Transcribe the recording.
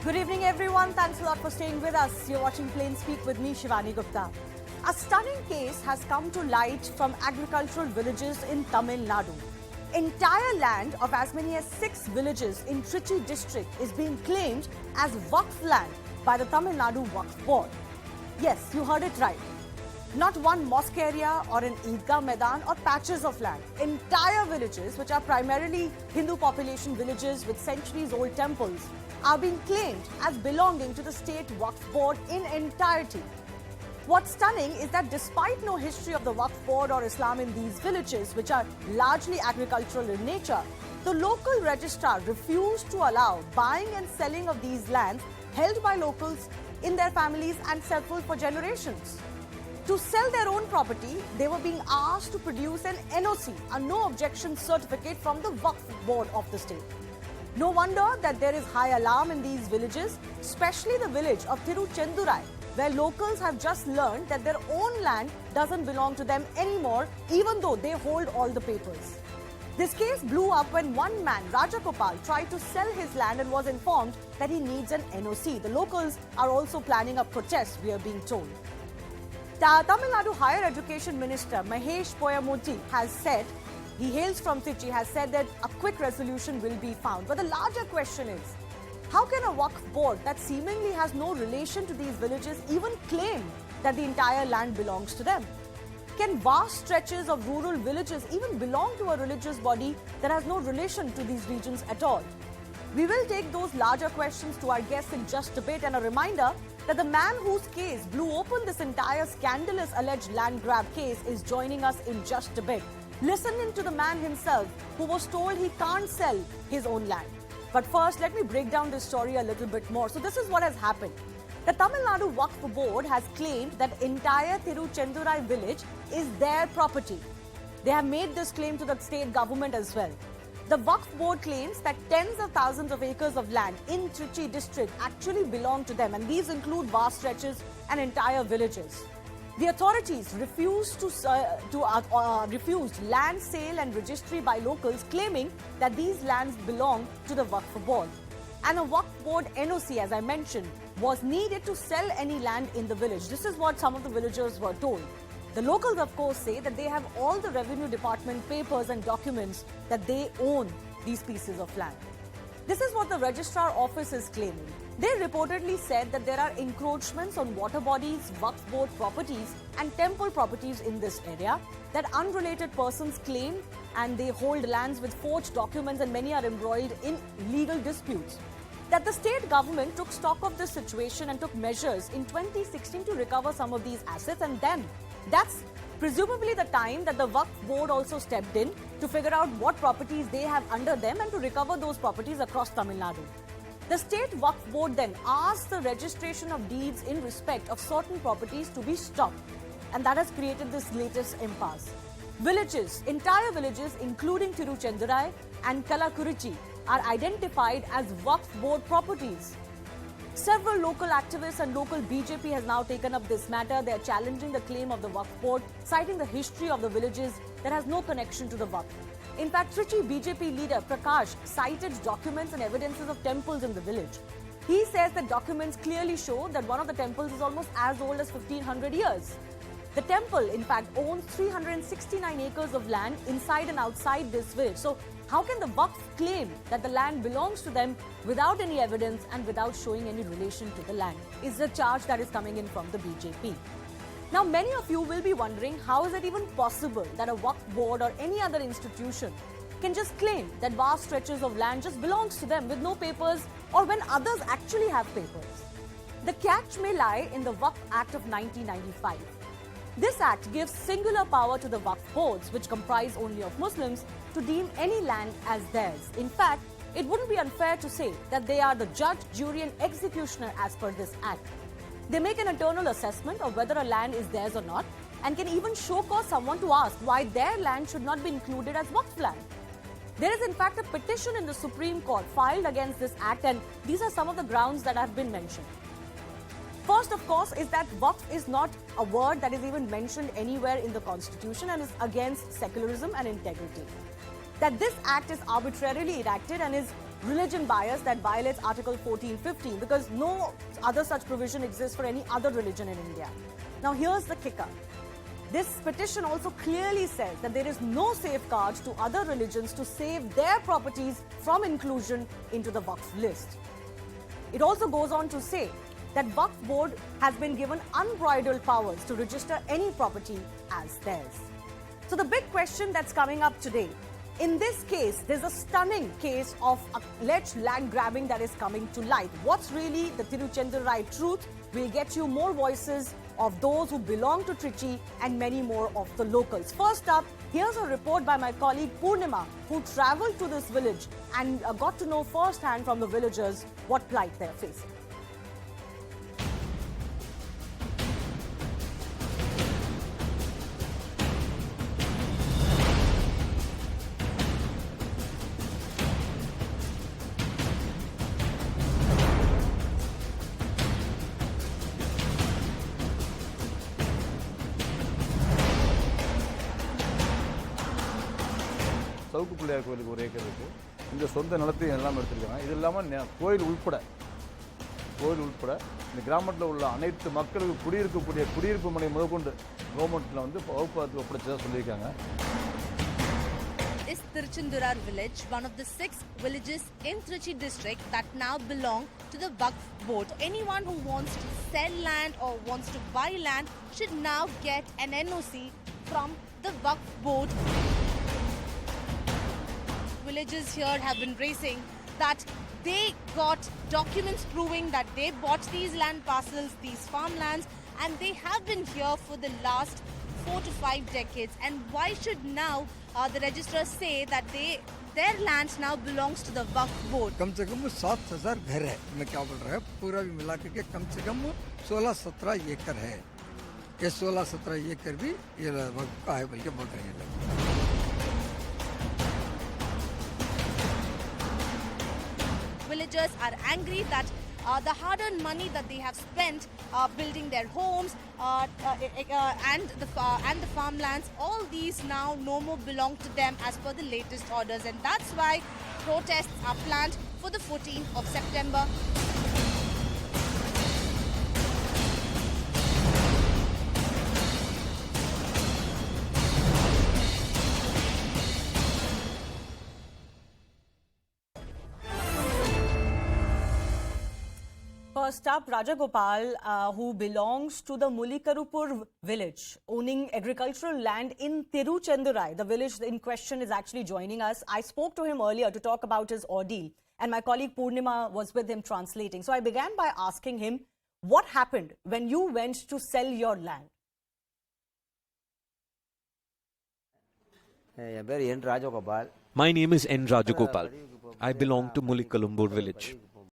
Good evening, everyone. Thanks a lot for staying with us. You're watching Plain Speak with me, Shivani Gupta. A stunning case has come to light from agricultural villages in Tamil Nadu. Entire land of as many as 6 villages in Trichy district is being claimed as Waqf land by the Tamil Nadu Wakf Board. Yes, you heard it right. Not one mosque area or an Eidgah Maidan or patches of land. Entire villages, which are primarily Hindu population villages with centuries-old temples, are being claimed as belonging to the state Waqf Board in entirety. What's stunning is that despite no history of the Waqf Board or Islam in these villages, which are largely agricultural in nature, the local registrar refused to allow buying and selling of these lands held by locals in their families and settled for generations. To sell their own property, they were being asked to produce an NOC, a no objection certificate from the Waqf Board of the state. No wonder that there is high alarm in these villages, especially the village of Thiruchendurai, where locals have just learned that their own land doesn't belong to them anymore, even though they hold all the papers. This case blew up when one man, Rajagopal, tried to sell his land and was informed that he needs an NOC. The locals are also planning a protest, we are being told. The Tamil Nadu Higher Education Minister Mahesh Poyamoti has said, he hails from Trichy, has said that a quick resolution will be found. But the larger question is, how can a Waqf board that seemingly has no relation to these villages even claim that the entire land belongs to them? Can vast stretches of rural villages even belong to a religious body that has no relation to these regions at all? We will take those larger questions to our guests in just a bit, and a reminder that the man whose case blew open this entire scandalous alleged land grab case is joining us in just a bit. Listen in to the man himself who was told he can't sell his own land. But first, let me break down this story a little bit more. So this is what has happened. The Tamil Nadu Wakf Board has claimed that entire Thiruchendurai village is their property. They have made this claim to the state government as well. The Waqf Board claims that tens of thousands of acres of land in Trichy district actually belong to them, and these include vast stretches and entire villages. The authorities refused land sale and registry by locals, claiming that these lands belong to the Waqf Board. And a Waqf Board NOC, as I mentioned, was needed to sell any land in the village. This is what some of the villagers were told. The locals, of course, say that they have all the revenue department papers and documents that they own these pieces of land. This is what the registrar office is claiming. They reportedly said that there are encroachments on water bodies, Waqf Board properties and temple properties in this area, that unrelated persons claim and they hold lands with forged documents, and many are embroiled in legal disputes. That the state government took stock of this situation and took measures in 2016 to recover some of these assets, and then that's presumably the time that the Waqf Board also stepped in to figure out what properties they have under them and to recover those properties across Tamil Nadu. The state Waqf Board then asked the registration of deeds in respect of certain properties to be stopped, and that has created this latest impasse. Villages, entire villages including Tiruchendurai and Kalakurichi, are identified as Waqf Board properties. Several local activists and local BJP has now taken up this matter. They are challenging the claim of the Waqf Board, citing the history of the villages that has no connection to the Waqf. In fact, Trichy BJP leader Prakash cited documents and evidences of temples in the village. He says that documents clearly show that one of the temples is almost as old as 1500 years. The temple, in fact, owns 369 acres of land inside and outside this village. So how can the Waqf claim that the land belongs to them without any evidence and without showing any relation to the land? Is the charge that is coming in from the BJP. Now, many of you will be wondering, how is it even possible that a Waqf Board or any other institution can just claim that vast stretches of land just belongs to them with no papers, or when others actually have papers? The catch may lie in the Waqf Act of 1995. This act gives singular power to the Waqf boards, which comprise only of Muslims, to deem any land as theirs. In fact, it wouldn't be unfair to say that they are the judge, jury and executioner as per this act. They make an internal assessment of whether a land is theirs or not, and can even show cause someone to ask why their land should not be included as Waqf land. There is in fact a petition in the Supreme Court filed against this act, and these are some of the grounds that have been mentioned. First, of course, is that Waqf is not a word that is even mentioned anywhere in the Constitution and is against secularism and integrity. That this act is arbitrarily enacted and is religion bias that violates Article 1415 because no other such provision exists for any other religion in India. Now here's the kicker. This petition also clearly says that there is no safeguard to other religions to save their properties from inclusion into the Waqf list. It also goes on to say that Waqf Board has been given unbridled powers to register any property as theirs. So the big question that's coming up today, in this case, there's a stunning case of alleged land grabbing that is coming to light. What's really the Thiruchendurai truth? We'll get you more voices of those who belong to Trichy and many more of the locals. First up, here's a report by my colleague Purnima, who travelled to this village and got to know firsthand from the villagers what plight they're facing. சவுக்கு பிள்ளையார் கோயிலுக்கு ஒரு acre இருக்குது. இந்த சொந்த நிலத்தையும் எல்லாம் எடுத்துருக்காங்க. இது இல்லாமல் கோயில் உள்பட இந்த கிராமத்தில் உள்ள அனைத்து மக்களுக்கு குடியிருக்கக்கூடிய குடியிருப்பு மனை முதற்கொண்டு கவர்மெண்ட்டில் வந்து வகுப்பு ஒப்படைச்சதாக சொல்லியிருக்காங்க. Is Thiruchendurai village one of the 6 villages in Trichy district that now belong to the Waqf Board. Anyone who wants to sell land or wants to buy land should now get an NOC from the Waqf Board. Villagers here have been raising that they got documents proving that they bought these land parcels, these farmlands, and they have been here for the last 4 to 5 decades. And why should now the registrars say that their land now belongs to the Waqf Board? कम से कम 7,000 घर है. मैं क्या बोल रहा है, पूरा भी मिला के कम से कम 16-17 एकड़ है. ये 16-17 एकड़ भी ये वक्त का है बोल के बोल रहे हैं. Villagers are angry that the hard-earned money that they have spent building their homes and the farmlands, all these now no more belong to them as per the latest orders, and that's why protests are planned for the 14th of September. First up, Rajagopal, who belongs to the Mulikarupur village, owning agricultural land in Thiruchendurai. The village in question is actually joining us. I spoke to him earlier to talk about his ordeal, and my colleague Purnima was with him translating. So I began by asking him, what happened when you went to sell your land? My name is N. Rajagopal. I belong to Mulikalambur village.